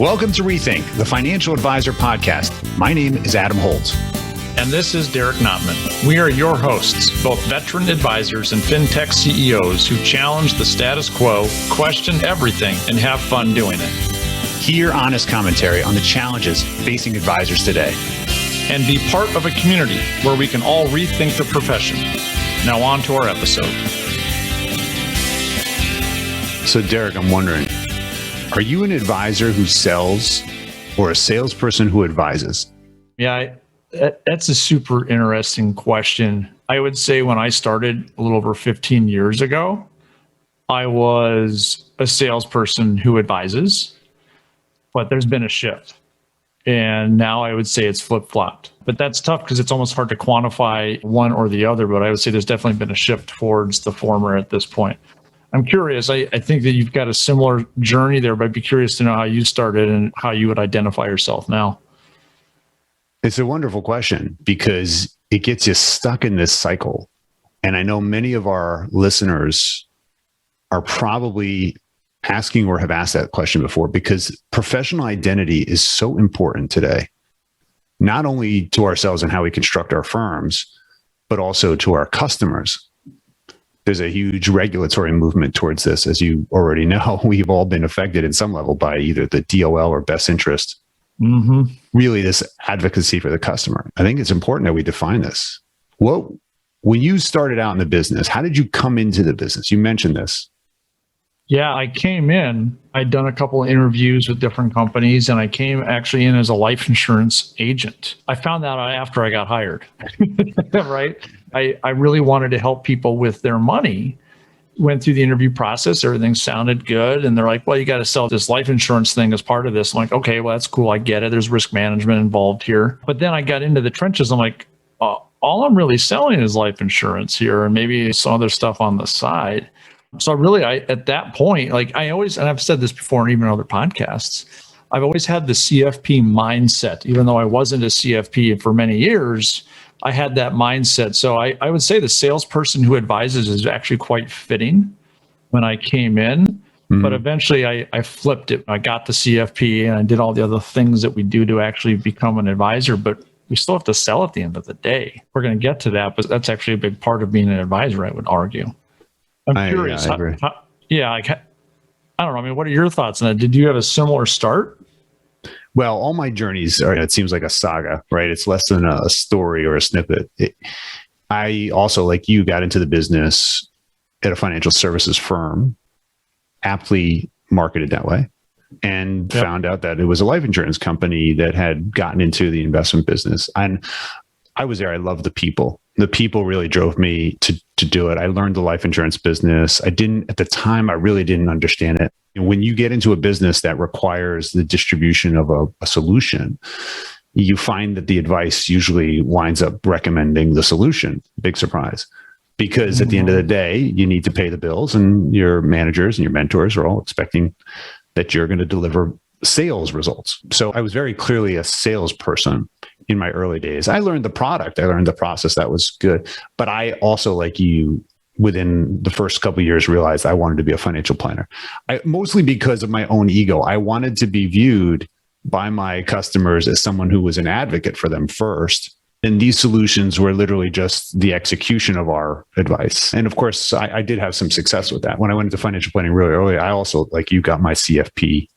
Welcome to Rethink, the Financial Advisor Podcast. My name is Adam Holt. And this is Derek Notman. We are your hosts, both veteran advisors and fintech CEOs who challenge the status quo, question everything, and have fun doing it. Hear honest commentary on the challenges facing advisors today. And be part of a community where we can all rethink the profession. Now on to our episode. So Derek, I'm wondering, are you an advisor who sells or a salesperson who advises? Yeah, that's a super interesting question. I would say when I started a little over 15 years ago, I was a salesperson who advises, but there's been a shift. And now I would say it's flip-flopped. But that's tough because it's almost hard to quantify one or the other, but I would say there's definitely been a shift towards the former at this point. I'm curious. I think that you've got a similar journey there, but I'd be curious to know how you started and how you would identify yourself now. It's a wonderful question because it gets you stuck in this cycle. And I know many of our listeners are probably asking or have asked that question before because professional identity is so important today, not only to ourselves and how we construct our firms, but also to our customers. There's a huge regulatory movement towards this. As you already know, we've all been affected in some level by either the DOL or best interest. Mm-hmm. Really, this advocacy for the customer. I think it's important that we define this. When you started out in the business, how did you come into the business? You mentioned this. Yeah, I came in, I'd done a couple of interviews with different companies, and I came actually in as a life insurance agent. I found that out after I got hired, right? I really wanted to help people with their money. Went through the interview process, everything sounded good. And they're like, well, you got to sell this life insurance thing as part of this. I'm like, okay, well, that's cool. I get it. There's risk management involved here. But then I got into the trenches. I'm like, all I'm really selling is life insurance here and maybe some other stuff on the side. So really, at that point, like I always, and I've said this before in even other podcasts, I've always had the CFP mindset. Even though I wasn't a CFP for many years, I had that mindset. So I would say the salesperson who advises is actually quite fitting when I came in. Mm-hmm. But eventually I flipped it. I got the CFP and I did all the other things that we do to actually become an advisor. But we still have to sell at the end of the day. We're going to get to that, but that's actually a big part of being an advisor, I would argue. I'm curious. I agree. I don't know. I mean, what are your thoughts on that? Did you have a similar start? Well, all my journeys are, it seems like a saga, right? It's less than a story or a snippet. I also, like you, got into the business at a financial services firm, aptly marketed that way, and found out that it was a life insurance company that had gotten into the investment business. And I was there. I loved the people. The people really drove me to do it. I learned the life insurance business. At the time, I really didn't understand it. When you get into a business that requires the distribution of a solution, you find that the advice usually winds up recommending the solution. Big surprise. Because at the end of the day, you need to pay the bills, and your managers and your mentors are all expecting that you're going to deliver sales results. So I was very clearly a salesperson in my early days. I learned the product. I learned the process. That was good. But I also, like you, within the first couple of years, realized I wanted to be a financial planner. Mostly because of my own ego. I wanted to be viewed by my customers as someone who was an advocate for them first. And these solutions were literally just the execution of our advice. And of course, I did have some success with that. When I went into financial planning really early, I also, like you, got my CFP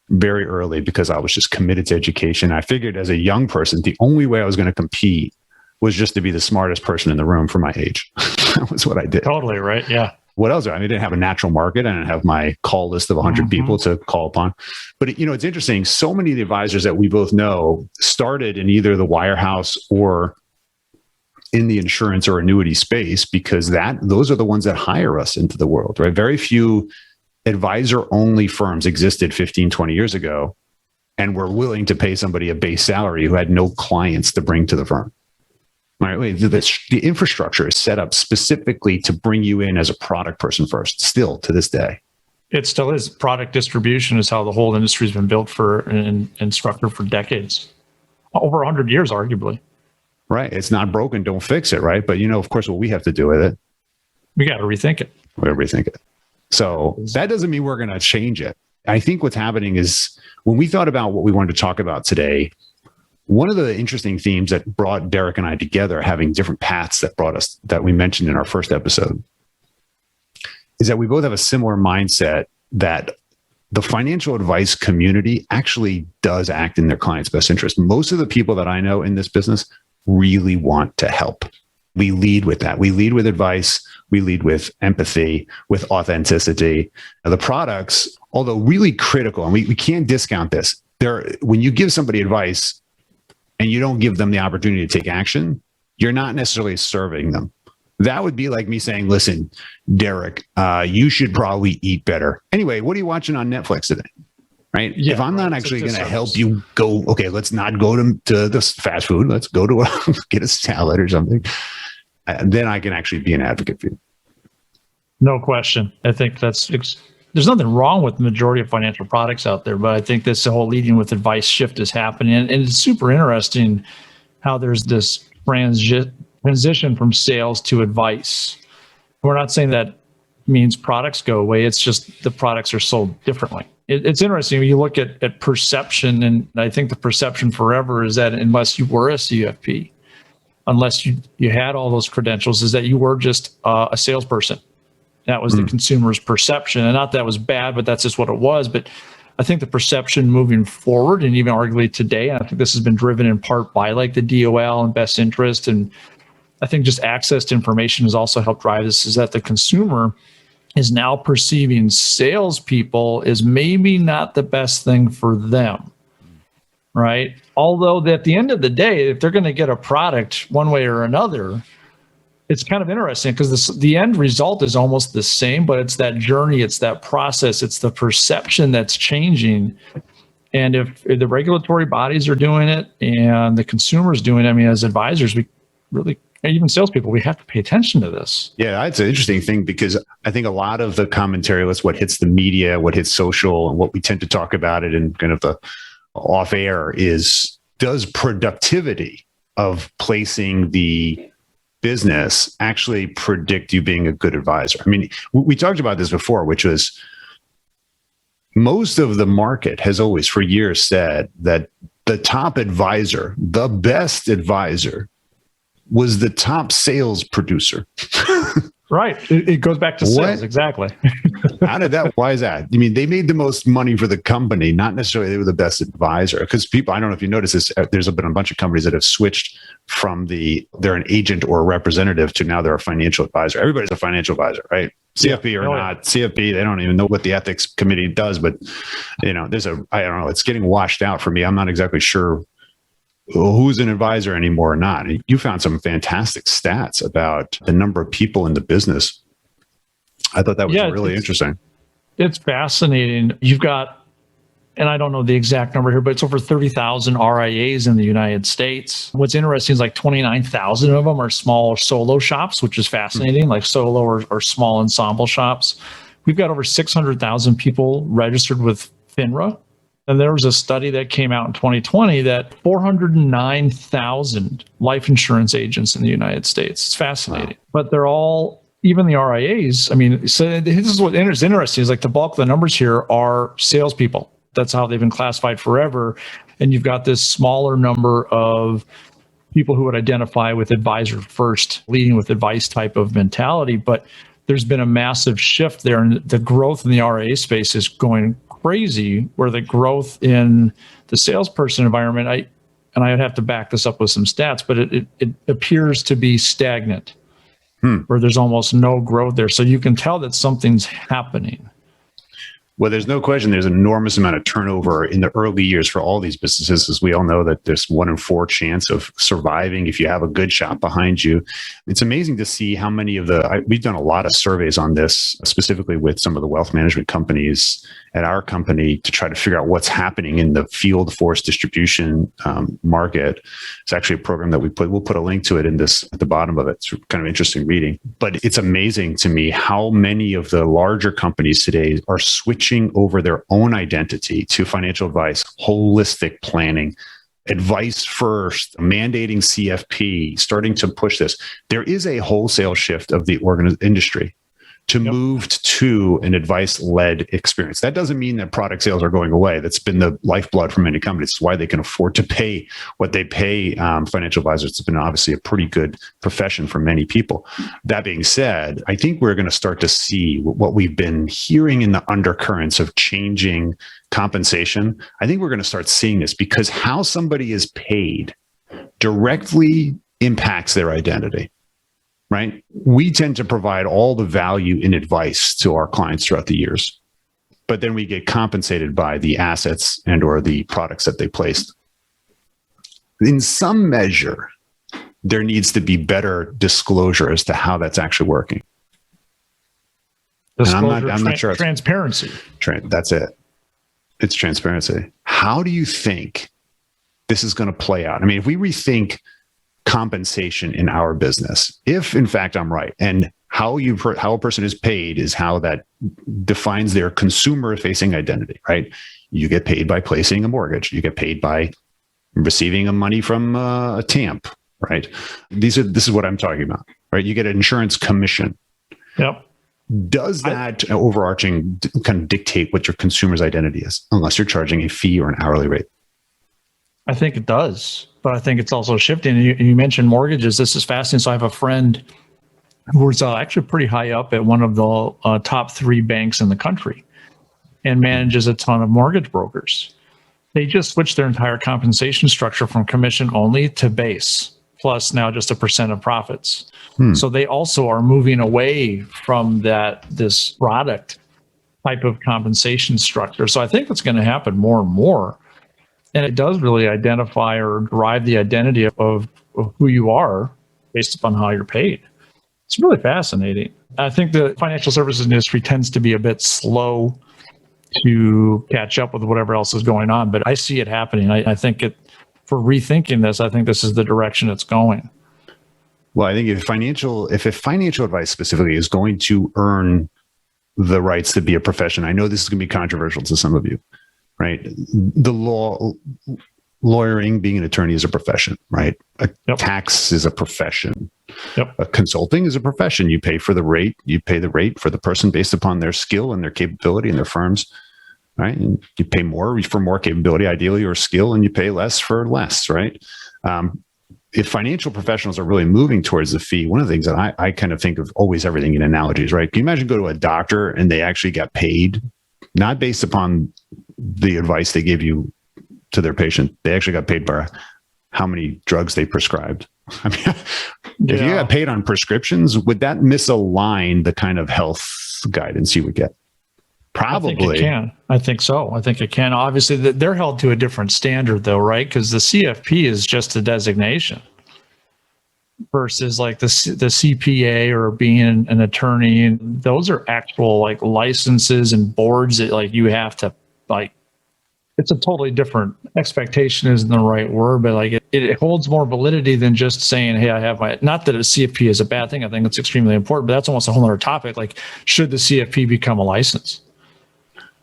very early because I was just committed to education. I figured as a young person, the only way I was going to compete was just to be the smartest person in the room for my age. That was what I did. Totally, right? Yeah. What else? I mean, I didn't have a natural market. I didn't have my call list of 100 people to call upon. But, it's interesting. So many of the advisors that we both know started in either the wirehouse or in the insurance or annuity space because those are the ones that hire us into the world, right? Very few advisor-only firms existed 15, 20 years ago and were willing to pay somebody a base salary who had no clients to bring to the firm. Right? The infrastructure is set up specifically to bring you in as a product person first, still to this day. It still is. Product distribution is how the whole industry has been built for and structured for decades. Over 100 years, arguably. Right. It's not broken. Don't fix it. Right. But, of course, what we have to do with it. We got to rethink it. We got to rethink it. So that doesn't mean we're going to change it. I think what's happening is when we thought about what we wanted to talk about today, one of the interesting themes that brought Derek and I together, having different paths that we mentioned in our first episode, is that we both have a similar mindset that the financial advice community actually does act in their client's best interest. Most of the people that I know in this business really want to help. We lead with that. We lead with advice. We lead with empathy, with authenticity. Now, the products, although really critical, and we can't discount this, when you give somebody advice and you don't give them the opportunity to take action, you're not necessarily serving them. That would be like me saying, listen, Derek, you should probably eat better. Anyway, what are you watching on Netflix today? Right? Yeah, if I'm not actually going to help you go, okay, let's not go to this fast food. Let's go to get a salad or something. Then I can actually be an advocate for you. No question. I think there's nothing wrong with the majority of financial products out there, but I think this whole leading with advice shift is happening. And it's super interesting how there's this transition from sales to advice. We're not saying that means products go away. It's just the products are sold differently. It's interesting when you look at perception, and I think the perception forever is that unless you were a CFP, unless you had all those credentials, is that you were just a salesperson. That was the consumer's perception. And not that was bad, but that's just what it was. But I think the perception moving forward, and even arguably today, and I think this has been driven in part by like the DOL and best interest, and I think just access to information has also helped drive this, is that the consumer is now perceiving salespeople is maybe not the best thing for them, right? Although at the end of the day, if they're going to get a product one way or another, it's kind of interesting because the end result is almost the same, but it's that journey, it's that process, it's the perception that's changing. And if the regulatory bodies are doing it and the consumer's doing it, I mean, as advisors, we really, even salespeople, we have to pay attention to this. Yeah, it's an interesting thing because I think a lot of the commentary, that's what hits the media, what hits social, and what we tend to talk about it in kind of the off air is, does productivity of placing the business actually predict you being a good advisor? I mean, we talked about this before, which was most of the market has always for years said that the top advisor, the best advisor, was the top sales producer. Right. It goes back to sales. What? Exactly. Why is that? I mean, they made the most money for the company, not necessarily they were the best advisor. Because people, I don't know if you notice this, there's been a bunch of companies that have switched from they're an agent or a representative to now they're a financial advisor. Everybody's a financial advisor, right? CFP or not, CFP, they don't even know what the ethics committee does, but I don't know, it's getting washed out for me. I'm not exactly sure who's an advisor anymore or not. You found some fantastic stats about the number of people in the business. I thought that was really interesting. It's fascinating. You've got, and I don't know the exact number here, but it's over 30,000 RIAs in the United States. What's interesting is like 29,000 of them are small solo shops, which is fascinating, like solo or small ensemble shops. We've got over 600,000 people registered with FINRA. And there was a study that came out in 2020 that 409,000 life insurance agents in the United States. It's fascinating. Wow. But they're all, even the RIAs, I mean, so this is what is interesting is like the bulk of the numbers here are salespeople. That's how they've been classified forever. And you've got this smaller number of people who would identify with advisor first, leading with advice type of mentality. But there's been a massive shift there. And the growth in the RIA space is going crazy, where the growth in the salesperson environment, I'd have to back this up with some stats, but it appears to be stagnant, where there's almost no growth there. So you can tell that something's happening. Well, there's no question there's an enormous amount of turnover in the early years for all these businesses, as we all know that there's 1 in 4 chance of surviving if you have a good shop behind you. It's amazing to see how many of we've done a lot of surveys on this, specifically with some of the wealth management companies at our company to try to figure out what's happening in the field force distribution market. It's actually a program that we'll put a link to it at the bottom of it. It's kind of interesting reading, but it's amazing to me how many of the larger companies today are switching over their own identity to financial advice, holistic planning, advice first, mandating CFP, starting to push this. There is a wholesale shift of the industry to move to an advice-led experience. That doesn't mean that product sales are going away. That's been the lifeblood for many companies. It's why they can afford to pay what they pay financial advisors. It's been obviously a pretty good profession for many people. That being said, I think we're going to start to see what we've been hearing in the undercurrents of changing compensation. I think we're going to start seeing this because how somebody is paid directly impacts their identity. Right? We tend to provide all the value in advice to our clients throughout the years, but then we get compensated by the assets and or the products that they placed. In some measure, there needs to be better disclosure as to how that's actually working. Disclosure, I'm not sure. Transparency. That's it. It's transparency. How do you think this is going to play out? I mean, if we rethink compensation in our business, if in fact I'm right, and how a person is paid is how that defines their consumer facing identity, right? You get paid by placing a mortgage. You get paid by receiving money from a TAMP, right? This is what I'm talking about, right? You get an insurance commission. Yep. Does that overarching kind of dictate what your consumer's identity is, unless you're charging a fee or an hourly rate? I think it does, but I think it's also shifting. You mentioned mortgages. This is fascinating. So I have a friend who was actually pretty high up at one of the top 3 banks in the country and manages a ton of mortgage brokers. They just switched their entire compensation structure from commission only to base, plus now just a % of profits. So they also are moving away from this product type of compensation structure. So I think it's going to happen more and more. And it does really identify or drive the identity of who you are based upon how you're paid. It's really fascinating. I think the financial services industry tends to be a bit slow to catch up with whatever else is going on, but I see it happening. I think for rethinking this, I think this is the direction it's going. Well, I think if financial advice specifically is going to earn the rights to be a profession, I know this is going to be controversial to some of you. Right. Lawyering, being an attorney is a profession, right? Tax is a profession. Consulting is a profession. You pay the rate for the person based upon their skill and their capability and their firms, right? And you pay more for more capability, ideally, or skill, and you pay less for less, right? If financial professionals are really moving towards the fee, one of the things that I kind of think of always everything in analogies, right? Can you imagine go to a doctor and they actually got paid, not based upon the advice they gave you to their patient. They actually got paid by how many drugs they prescribed. I mean, if you got paid on prescriptions, would that misalign the kind of health guidance you would get? Probably. I think it can. I think so. I think it can. Obviously, they're held to a different standard, though, right? Because the CFP is just a designation versus like the CPA or being an attorney. And those are actual like licenses and boards that like you have to like. It's a totally different expectation isn't the right word, but like it holds more validity than just saying, hey, I have my, not that a CFP is a bad thing. I think it's extremely important, but that's almost a whole other topic. Like, should the CFP become a license?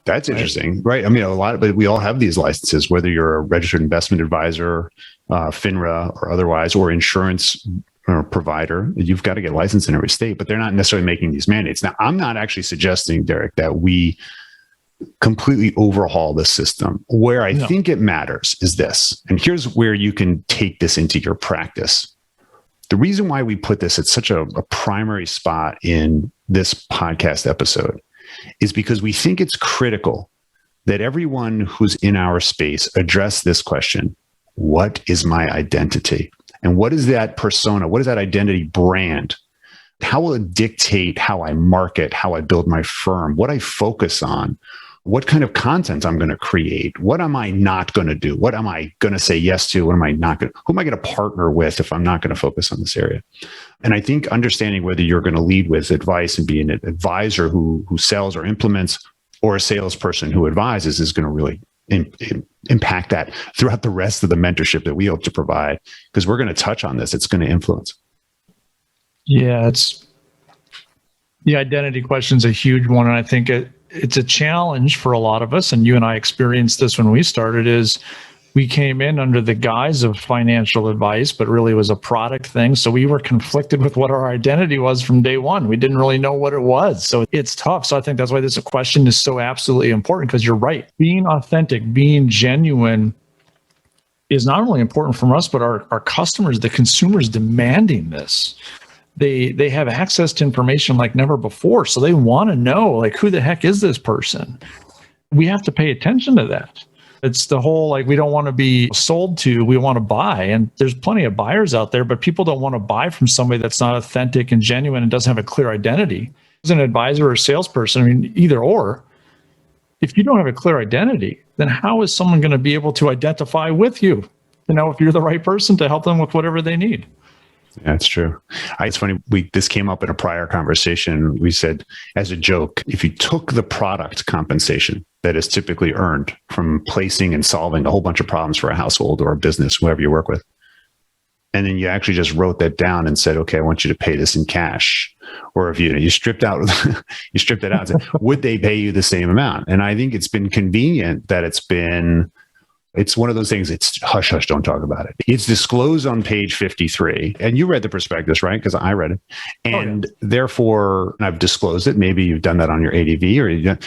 That's interesting, right? I mean, but we all have these licenses, whether you're a registered investment advisor, FINRA or otherwise, or insurance provider. You've got to get licensed in every state, but they're not necessarily making these mandates. Now, I'm not actually suggesting, Derek, that we completely overhaul the system. Where I think it matters is this, and here's where you can take this into your practice. The reason why we put this at such a primary spot in this podcast episode is because we think it's critical that everyone who's in our space address this question: what is my identity? And what is that persona? What is that identity brand? How will it dictate how I market, how I build my firm, what I focus on, what kind of content I'm going to create? What am I not going to do? What am I going to say yes to? What am I not going to, who am I going to partner with if I'm not going to focus on this area? And I think understanding whether you're going to lead with advice and be an advisor who sells or implements, or a salesperson who advises, is going to really impact that throughout the rest of the mentorship that we hope to provide, because we're going to touch on this. It's going to influence. Yeah, the identity question is a huge one. And I think it's a challenge for a lot of us. And you and I experienced this when we started, is We came in under the guise of financial advice, but really was a product thing. So we were conflicted with what our identity was from day one. We didn't really know what it was. So it's tough. So I think that's why this question is so absolutely important, because you're right. Being authentic, being genuine is not only important for us, but our customers, the consumers demanding this. They have access to information like never before. So they want to know, like, who the heck is this person? We have to pay attention to that. It's the whole, like, we don't want to be sold to, we want to buy. And there's plenty of buyers out there, but people don't want to buy from somebody that's not authentic and genuine and doesn't have a clear identity. As an advisor or salesperson, I mean, either or, if you don't have a clear identity, then how is someone going to be able to identify with you? You know, if you're the right person to help them with whatever they need. Yeah, it's true. It's funny. This came up in a prior conversation. We said, as a joke, if you took the product compensation that is typically earned from placing and solving a whole bunch of problems for a household or a business, whoever you work with, and then you actually just wrote that down and said, okay, I want you to pay this in cash. Or if you stripped out, you stripped it out and said, would they pay you the same amount? And I think it's been convenient that it's one of those things, it's hush, hush, don't talk about it. It's disclosed on page 53. And you read the prospectus, right? Because I read it. And therefore, I've disclosed it. Maybe you've done that on your ADV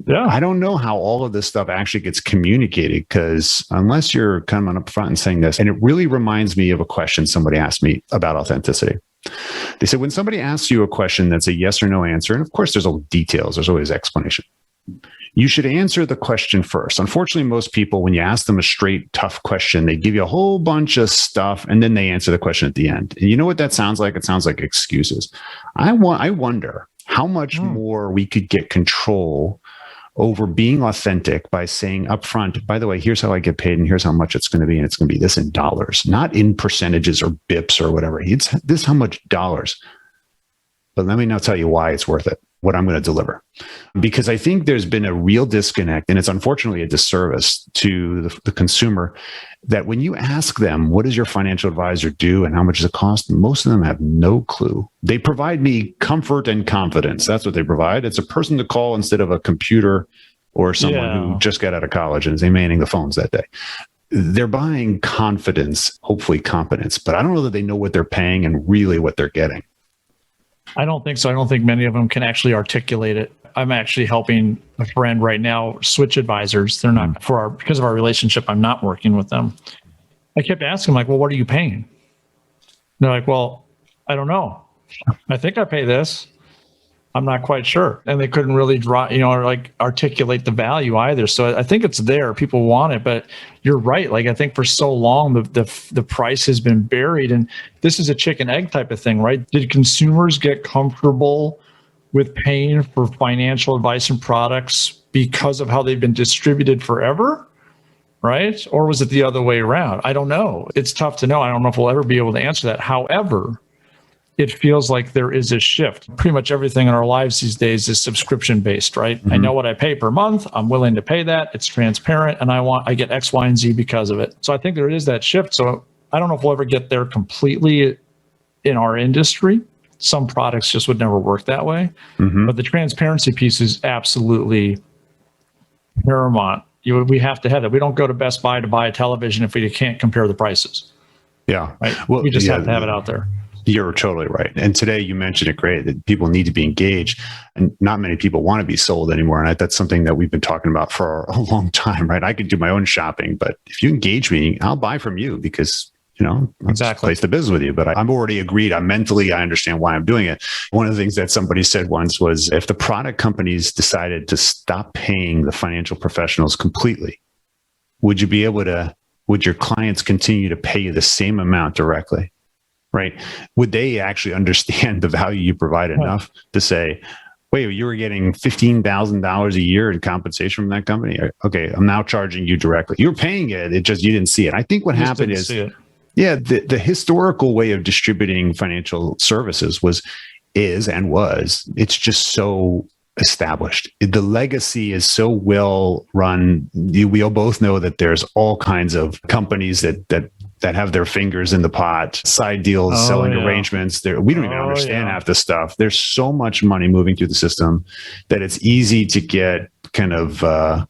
I don't know how all of this stuff actually gets communicated, because unless you're coming up front and saying this, and it really reminds me of a question somebody asked me about authenticity. They said, when somebody asks you a question that's a yes or no answer, and of course there's all details, there's always explanation, you should answer the question first. Unfortunately, most people, when you ask them a straight, tough question, they give you a whole bunch of stuff and then they answer the question at the end. And you know what that sounds like? It sounds like excuses. I wonder how much more we could get control over being authentic by saying upfront, by the way, here's how I get paid and here's how much it's going to be. And it's going to be this in dollars, not in percentages or bips or whatever. It's this how much dollars. But let me now tell you why it's worth it, what I'm going to deliver. Because I think there's been a real disconnect, and it's unfortunately a disservice to the consumer, that when you ask them, what does your financial advisor do and how much does it cost? Most of them have no clue. They provide me comfort and confidence. That's what they provide. It's a person to call instead of a computer or someone who just got out of college and is manning the phones that day. They're buying confidence, hopefully competence, but I don't know that they know what they're paying and really what they're getting. I don't think so. I don't think many of them can actually articulate it. I'm actually helping a friend right now switch advisors. They're not because of our relationship. I'm not working with them. I kept asking, like, well, what are you paying? And they're like, well, I don't know. I think I pay this. I'm not quite sure. And they couldn't really articulate the value either. So I think it's there. People want it, but you're right. Like, I think for so long, the price has been buried, and this is a chicken egg type of thing, right? Did consumers get comfortable with paying for financial advice and products because of how they've been distributed forever? Right? Or was it the other way around? I don't know. It's tough to know. I don't know if we'll ever be able to answer that. However, it feels like there is a shift. Pretty much everything in our lives these days is subscription based, right? Mm-hmm. I know what I pay per month. I'm willing to pay that. It's transparent, and I get X, Y, and Z because of it. So I think there is that shift. So I don't know if we'll ever get there completely in our industry. Some products just would never work that way. Mm-hmm. But the transparency piece is absolutely paramount. We have to have that. We don't go to Best Buy to buy a television if we can't compare the prices. Yeah. Right? Well, we just have to have it out there. You're totally right. And today you mentioned it great, that people need to be engaged, and not many people want to be sold anymore. And that's something that we've been talking about for a long time, right? I could do my own shopping, but if you engage me, I'll buy from you because, exactly, place the business with you. But I'm already agreed. I understand why I'm doing it. One of the things that somebody said once was, if the product companies decided to stop paying the financial professionals completely, would your clients continue to pay you the same amount directly? Right? Would they actually understand the value you provide enough to say, wait, you were getting $15,000 a year in compensation from that company? Okay, I'm now charging you directly. You were paying it. It just, you didn't see it. I think what happened is, the historical way of distributing financial services was it's just so established. The legacy is so well run. We all both know that there's all kinds of companies that have their fingers in the pot, side deals, selling arrangements. We don't even understand half the stuff. There's so much money moving through the system that it's easy to get kind of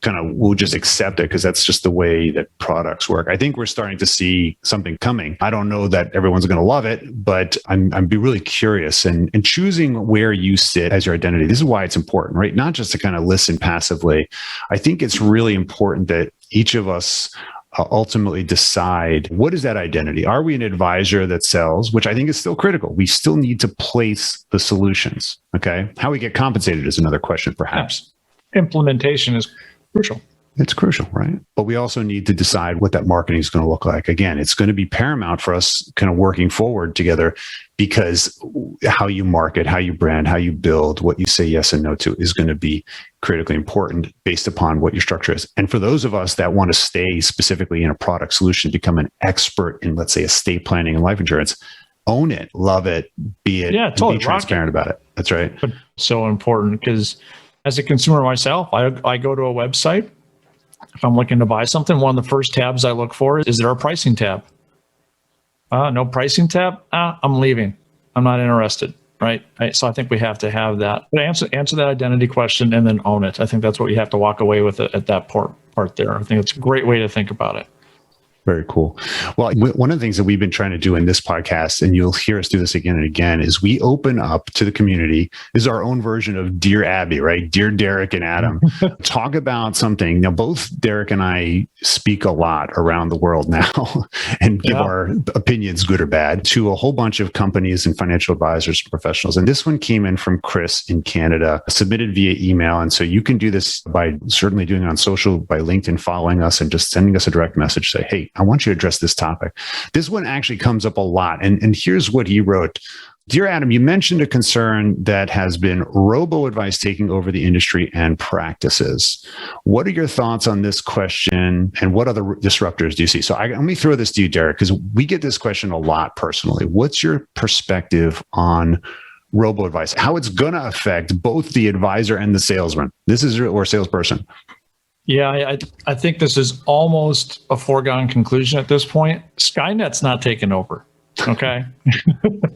we'll just accept it because that's just the way that products work. I think we're starting to see something coming. I don't know that everyone's going to love it, but I'm be really curious and choosing where you sit as your identity. This is why it's important, right? Not just to kind of listen passively. I think it's really important that each of us ultimately decide, what is that identity? Are we an advisor that sells, which I think is still critical. We still need to place the solutions. Okay. How we get compensated is another question, perhaps. Implementation is crucial. It's crucial, right? But we also need to decide what that marketing is going to look like. Again, it's going to be paramount for us kind of working forward together, because how you market, how you brand, how you build, what you say yes and no to is going to be critically important based upon what your structure is. And for those of us that want to stay specifically in a product solution, become an expert in, let's say, estate planning and life insurance, own it, love it, be it, totally be transparent about it. That's right. But so important, because as a consumer myself, I go to a website. If I'm looking to buy something, one of the first tabs I look for is there a pricing tab? No pricing tab? I'm leaving. I'm not interested, right? So I think we have to have that. But answer that identity question and then own it. I think that's what you have to walk away with at that part there. I think it's a great way to think about it. Very cool. Well, one of the things that we've been trying to do in this podcast, and you'll hear us do this again and again, is we open up to the community. This is our own version of Dear Abby, right? Dear Derek and Adam. Talk about something. Now, both Derek and I speak a lot around the world now and give our opinions, good or bad, to a whole bunch of companies and financial advisors and professionals. And this one came in from Chris in Canada, submitted via email. And so you can do this by certainly doing it on social, by LinkedIn, following us and just sending us a direct message. Say, hey, I want you to address this topic. This one actually comes up a lot. And here's what he wrote. Dear Adam, you mentioned a concern that has been robo-advice taking over the industry and practices. What are your thoughts on this question, and what other disruptors do you see? So let me throw this to you, Derek, because we get this question a lot personally. What's your perspective on robo-advice, how it's going to affect both the advisor and the salesman? Or salesperson. Yeah, I think this is almost a foregone conclusion at this point. Skynet's not taking over. Okay.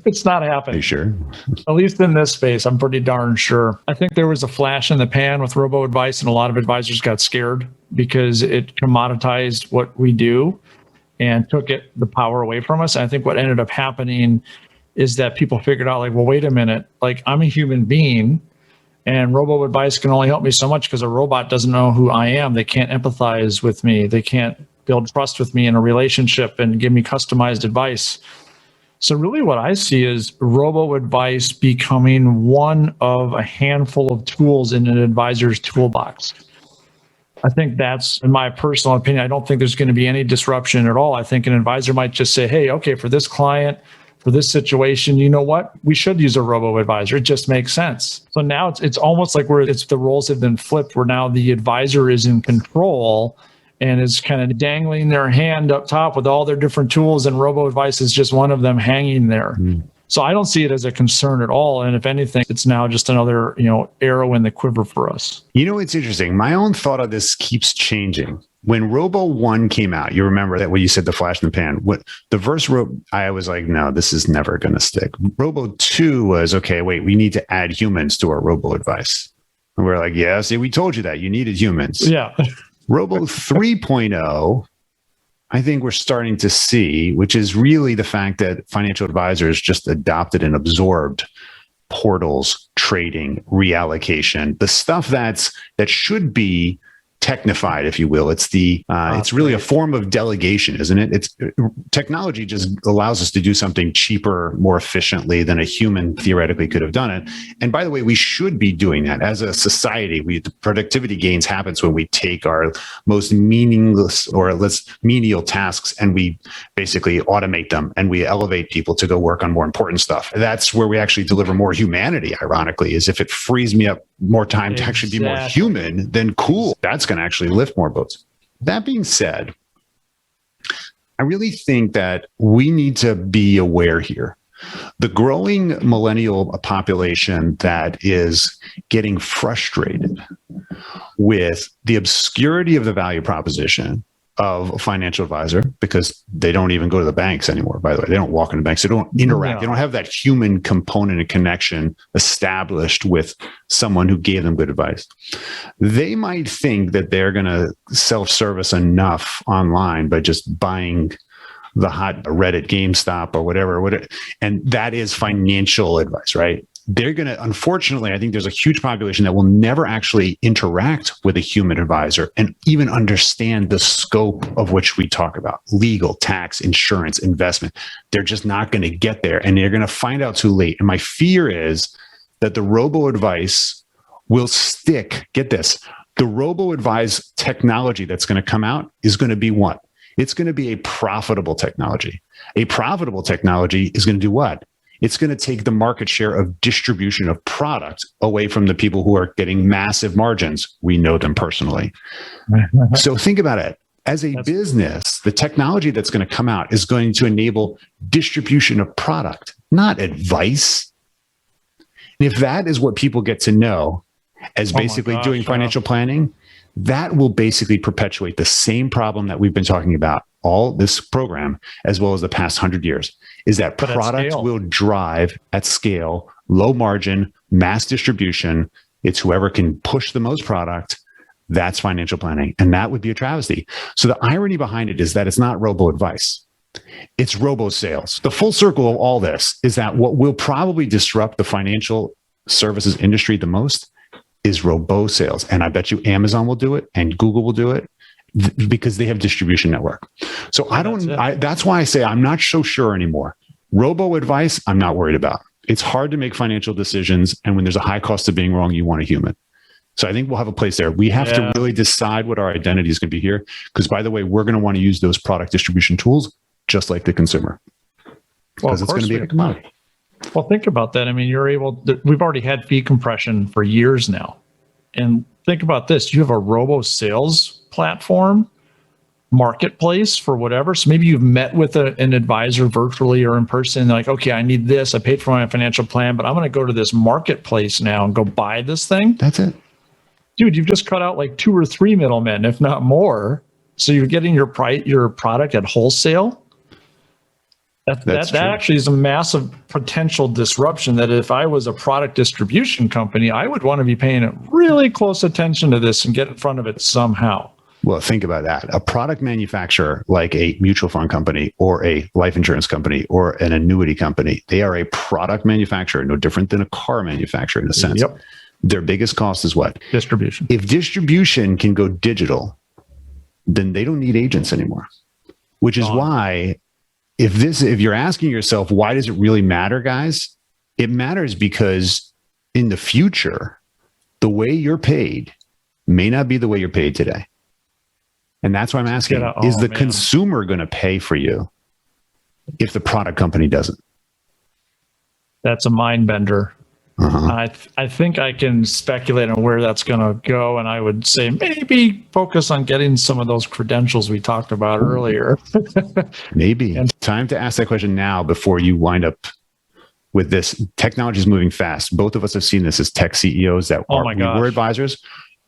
It's not happening. Are you sure? At least in this space, I'm pretty darn sure. I think there was a flash in the pan with robo-advice, and a lot of advisors got scared because it commoditized what we do and took the power away from us. And I think what ended up happening is that people figured out, like, well, wait a minute, like, I'm a human being. And robo-advice can only help me so much because a robot doesn't know who I am. They can't empathize with me. They can't build trust with me in a relationship and give me customized advice. So really what I see is robo-advice becoming one of a handful of tools in an advisor's toolbox. I think that's, in my personal opinion, I don't think there's going to be any disruption at all. I think an advisor might just say, hey, okay, for this client, for this situation, you know what? We should use a robo-advisor. It just makes sense. So now it's almost like the roles have been flipped, where now the advisor is in control and is kind of dangling their hand up top with all their different tools, and robo-advice is just one of them hanging there. So I don't see it as a concern at all. And if anything, it's now just another, arrow in the quiver for us. It's interesting. My own thought of this keeps changing. When Robo 1 came out, you remember that when you said the flash in the pan, I was like, no, this is never going to stick. Robo 2 was, okay, wait, we need to add humans to our robo advice. And we're like, yeah, see, we told you that you needed humans. Yeah. Robo 3.0, I think we're starting to see, which is really the fact that financial advisors just adopted and absorbed portals, trading, reallocation, the stuff that should be technified, if you will. It's it's really a form of delegation, isn't it? Technology just allows us to do something cheaper, more efficiently than a human theoretically could have done it. And by the way, we should be doing that as a society. The productivity gains happens when we take our most meaningless or menial tasks and we basically automate them, and we elevate people to go work on more important stuff. That's where we actually deliver more humanity, ironically, is if it frees me up more time to actually be more human, then cool. That's going to actually lift more boats. That being said, I really think that we need to be aware here. The growing millennial population that is getting frustrated with the obscurity of the value proposition of a financial advisor because they don't even go to the banks anymore, by the way. They don't walk into banks. They don't interact. They don't have that human component and connection established with someone who gave them good advice. They might think that they're going to self-service enough online by just buying the hot Reddit, GameStop, or whatever. And that is financial advice, right? They're going to, unfortunately, I think there's a huge population that will never actually interact with a human advisor and even understand the scope of which we talk about: legal, tax, insurance, investment. They're just not going to get there, and they're going to find out too late. And my fear is that the robo-advice will stick. Get this. The robo-advice technology that's going to come out is going to be what? It's going to be a profitable technology. A profitable technology is going to do what? It's going to take the market share of distribution of product away from the people who are getting massive margins. We know them personally. So think about it. As a business, the technology that's going to come out is going to enable distribution of product, not advice. And if that is what people get to know as basically doing financial planning, that will basically perpetuate the same problem that we've been talking about all this program, as well as the past 100 years, is that product will drive at scale, low margin, mass distribution. It's whoever can push the most product. That's financial planning. And that would be a travesty. So the irony behind it is that it's not robo-advice. It's robo-sales. The full circle of all this is that what will probably disrupt the financial services industry the most is robo-sales. And I bet you Amazon will do it and Google will do it because they have distribution network. So that's why I say I'm not so sure anymore. Robo-advice, I'm not worried about. It's hard to make financial decisions. And when there's a high cost of being wrong, you want a human. So I think we'll have a place there. We have to really decide what our identity is going to be here. Because by the way, we're going to want to use those product distribution tools just like the consumer. Because it's going to be a commodity. Well, think about that. I mean, we've already had fee compression for years now. And think about this. You have a robo sales platform, marketplace for whatever. So maybe you've met with an advisor virtually or in person. Like, okay, I need this. I paid for my financial plan, but I'm going to go to this marketplace now and go buy this thing. That's it. Dude, you've just cut out like 2 or 3 middlemen, if not more. So you're getting your product at wholesale. That actually is a massive potential disruption that if I was a product distribution company, I would want to be paying really close attention to this and get in front of it somehow. Well, think about that. A product manufacturer like a mutual fund company or a life insurance company or an annuity company, they are a product manufacturer, no different than a car manufacturer in a sense. Yep. Their biggest cost is what? Distribution. If distribution can go digital, then they don't need agents anymore, which is why if you're asking yourself, why does it really matter, guys? It matters because in the future, the way you're paid may not be the way you're paid today. And that's why I'm asking, is the consumer going to pay for you if the product company doesn't? That's a mind bender. I think I can speculate on where that's going to go. And I would say maybe focus on getting some of those credentials we talked about earlier. Maybe. Time to ask that question now before you wind up with this. Technology is moving fast. Both of us have seen this as tech CEOs that were advisors.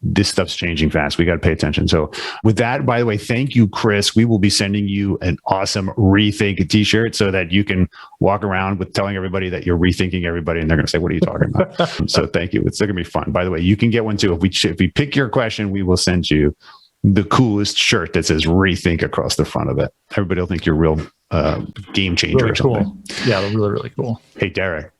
This stuff's changing fast. We got to pay attention. So with that, by the way, thank you, Chris. We will be sending you an awesome Rethink t-shirt so that you can walk around with telling everybody that you're rethinking everybody. And they're going to say, what are you talking about? So thank you. It's going to be fun. By the way, you can get one too. If we pick your question, we will send you the coolest shirt that says Rethink across the front of it. Everybody will think you're a real game changer or something. Cool. Yeah, they're really, really cool. Hey, Derek.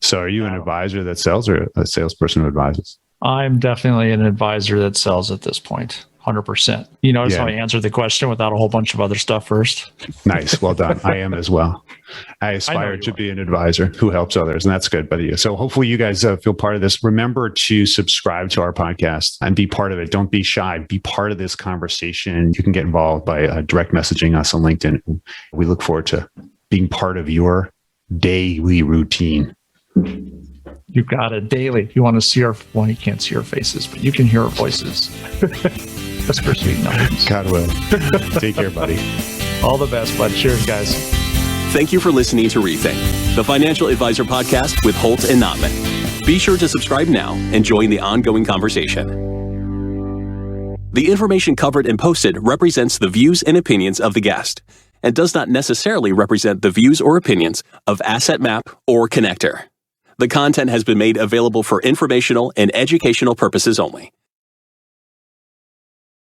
So are you an advisor that sells or a salesperson who advises? I'm definitely an advisor that sells at this point, 100%. You notice how I answered the question without a whole bunch of other stuff first? Nice. Well done. I am as well. I aspire to be an advisor who helps others, and that's good. But so hopefully you guys feel part of this. Remember to subscribe to our podcast and be part of it. Don't be shy. Be part of this conversation. You can get involved by direct messaging us on LinkedIn. We look forward to being part of your daily routine. You've got it daily. You want to see you can't see our faces, but you can hear our voices. That's for sweet nothings. God will. Take care, buddy. All the best, bud. Cheers, guys. Thank you for listening to Rethink, the Financial Advisor Podcast with Holt and Notman. Be sure to subscribe now and join the ongoing conversation. The information covered and posted represents the views and opinions of the guest and does not necessarily represent the views or opinions of Asset Map or Connector. The content has been made available for informational and educational purposes only